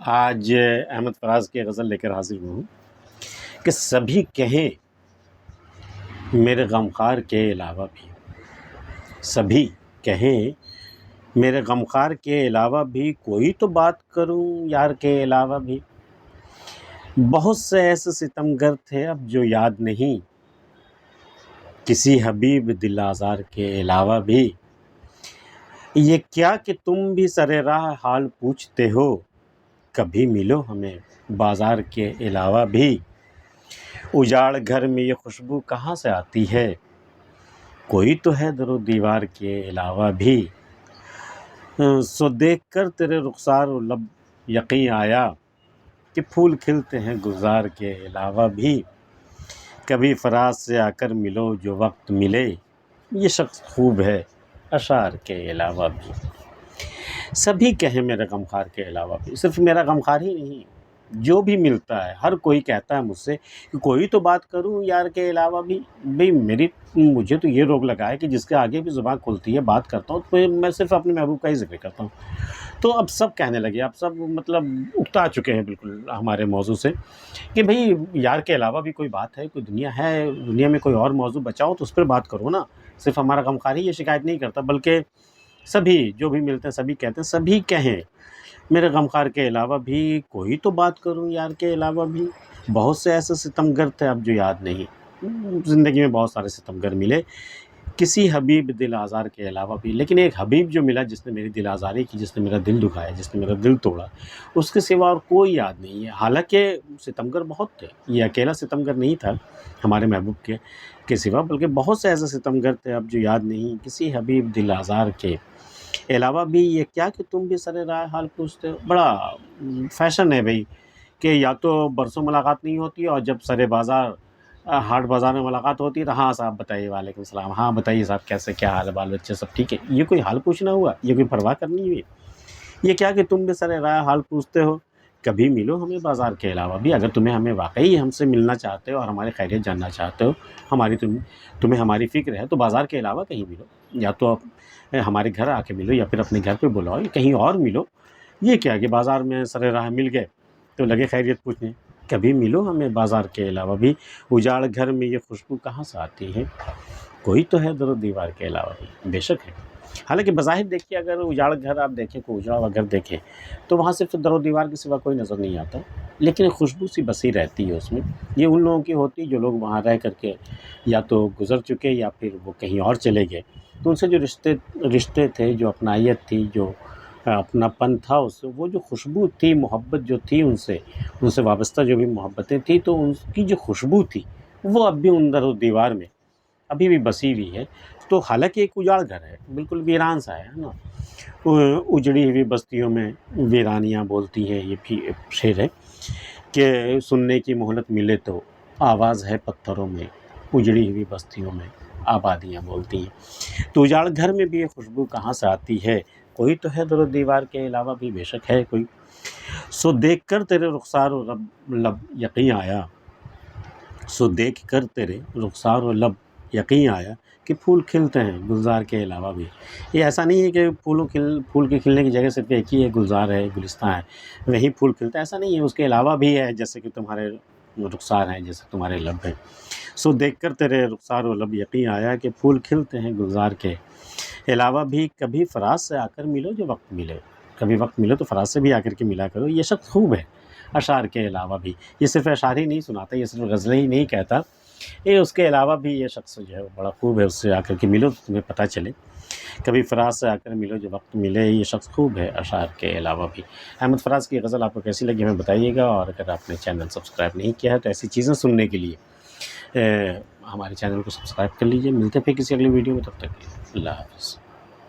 آج احمد فراز کی غزل لے کر حاضر ہوں کہ سبھی کہیں میرے غمخوار کے علاوہ بھی، سبھی کہیں میرے غمخوار کے علاوہ بھی، کوئی تو بات کروں یار کے علاوہ بھی۔ بہت سے ایسے ستمگر تھے اب جو یاد نہیں، کسی حبیب دل آزار کے علاوہ بھی۔ یہ کیا کہ تم بھی سر راہ حال پوچھتے ہو، کبھی ملو ہمیں بازار کے علاوہ بھی۔ اجاڑ گھر میں یہ خوشبو کہاں سے آتی ہے، کوئی تو ہے در و دیوار کے علاوہ بھی۔ سو دیکھ کر تیرے رخسار و لب یقین آیا، کہ پھول کھلتے ہیں گلزار کے علاوہ بھی۔ کبھی فراز سے آ کر ملو جو وقت ملے، یہ شخص خوب ہے اشعار کے علاوہ بھی۔ سبھی کہیں میرے غمخوار کے علاوہ بھی، صرف میرا غمخوار ہی نہیں، جو بھی ملتا ہے ہر کوئی کہتا ہے مجھ سے کہ کوئی تو بات کروں یار کے علاوہ بھی۔ بھئی مجھے تو یہ روگ لگا ہے کہ جس کے آگے بھی زبان کھلتی ہے بات کرتا ہوں تو میں صرف اپنے محبوب کا ہی ذکر کرتا ہوں۔ تو اب سب کہنے لگے، اب سب مطلب اکتا چکے ہیں بالکل ہمارے موضوع سے کہ بھئی یار کے علاوہ بھی کوئی بات ہے، کوئی دنیا ہے، دنیا میں کوئی اور موضوع بچاؤ تو اس پر بات کرو نا۔ صرف ہمارا غمخوار ہی یہ شکایت نہیں کرتا، بلکہ سبھی جو بھی ملتے ہیں سبھی کہتے ہیں سبھی کہیں میرے غمخوار کے علاوہ بھی، کوئی تو بات کروں یار کے علاوہ بھی۔ بہت سے ایسے ستمگر تھے اب جو یاد نہیں، زندگی میں بہت سارے ستمگر ملے، کسی حبیب دل آزار کے علاوہ بھی، لیکن ایک حبیب جو ملا جس نے میری دل آزاری کی، جس نے میرا دل دکھایا، جس نے میرا دل توڑا، اس کے سوا اور کوئی یاد نہیں ہے۔ حالانکہ ستمگر بہت تھے، یہ اکیلا ستمگر نہیں تھا ہمارے محبوب کے سوا، بلکہ بہت سے ایسے ستمگر تھے اب جو یاد نہیں، کسی حبیب دل آزار کے علاوہ بھی۔ یہ کیا کہ تم بھی سر راہ حال پوچھتے ہو، بڑا فیشن ہے بھئی کہ یا تو برسوں ملاقات نہیں ہوتی اور جب سر بازار ہاٹ بازار میں ملاقات ہوتی ہے تو ہاں صاحب بتائیے، وعلیکم السلام، ہاں بتائیے صاحب کیسے، کیا حال ہے، بال بچے سب ٹھیک ہے۔ یہ کوئی حال پوچھنا ہوا، یہ کوئی پرواہ کرنی ہوئی۔ یہ کیا کہ تم بھی سر راہ حال پوچھتے ہو، کبھی ملو ہمیں بازار کے علاوہ بھی۔ اگر ہمیں واقعی ہم سے ملنا چاہتے ہو اور ہماری خیریت جاننا چاہتے ہو، تمہیں ہماری فکر ہے، تو بازار کے علاوہ کہیں ملو، یا تو ہمارے گھر آ کے ملو، یا پھر اپنے گھر پہ بلاؤ، یا کہیں اور ملو۔ یہ کیا کہ بازار میں سر راہ مل گئے تو لگے خیریت پوچھنے، کبھی ملو ہمیں بازار کے علاوہ بھی۔ اجاڑ گھر میں یہ خوشبو کہاں سے آتی ہے، کوئی تو ہے در و دیوار کے علاوہ بھی۔ بے شک ہے، حالانکہ بظاہر دیکھیے، اگر اجاڑ گھر آپ دیکھیں، کوئی اجڑا ہوا گھر دیکھیں تو وہاں صرف در و دیوار کے سوا کوئی نظر نہیں آتا، لیکن خوشبو سی بسی رہتی ہے اس میں۔ یہ ان لوگوں کی ہوتی ہے جو لوگ وہاں رہ کر کے یا تو گزر چکے یا پھر وہ کہیں اور چلے گئے، تو ان سے جو رشتے تھے، جو اپنائیت تھی، جو اپنا پن تھا، اس سے وہ جو خوشبو تھی، محبت جو تھی ان سے وابستہ جو بھی محبتیں تھیں، تو ان کی جو خوشبو تھی وہ اب بھی ان در و دیوار میں ابھی بھی بسی ہوئی ہے۔ تو حالانکہ ایک اجاڑ گھر ہے، بالکل ویران سا ہے نا، اجڑی ہوئی بستیوں میں ویرانیاں بولتی ہیں، یہ بھی شعر ہے کہ سننے کی مہلت ملے تو آواز ہے پتھروں میں، اجڑی ہوئی بستیوں میں آبادیاں بولتی ہیں۔ تو اجاڑ گھر میں بھی یہ خوشبو کہاں سے آتی ہے، کوئی تو ہے در و دیوار کے علاوہ بھی، بے شک ہے کوئی۔ سو دیکھ کر تیرے رخسار و لب یقین آیا، سو دیکھ کر تیرے رخسار و لب یقین آیا، کہ پھول کھلتے ہیں گلزار کے علاوہ بھی۔ یہ ایسا نہیں ہے کہ پھول کے کھلنے کی جگہ صرف ایک ہی ہے، گلزار ہے، گلستان ہے، وہیں پھول کھلتا ہے، ایسا نہیں ہے، اس کے علاوہ بھی ہے، جیسے کہ تمہارے رخسار ہیں، جیسے تمہارے لب ہیں۔ سو دیکھ کر تیرے رخسار و لب یقین آیا، کہ پھول کھلتے ہیں گلزار کے علاوہ بھی۔ کبھی فراز سے آ کر ملو جو وقت ملے، کبھی وقت ملو تو فراز سے بھی آ کر کے ملا کرو، یہ شخص خوب ہے اشعار کے علاوہ بھی۔ یہ صرف اشعار ہی نہیں سناتا، یہ صرف غزلیں ہی نہیں کہتا، یہ اس کے علاوہ بھی یہ شخص جو ہے وہ بڑا خوب ہے، اس سے آ کر کے ملو تو تمہیں پتہ چلے، کبھی فراز سے آ کر ملو جو وقت ملے، یہ شخص خوب ہے اشعار کے علاوہ بھی۔ احمد فراز کی غزل آپ کو کیسی لگی ہمیں بتائیے گا، اور اگر آپ نے چینل سبسکرائب نہیں کیا ہے تو ایسی چیزیں سننے کے لیے ہمارے چینل کو سبسکرائب کر لیجئے۔ ملتے پھر کسی اگلی ویڈیو میں، تب تک اللہ حافظ۔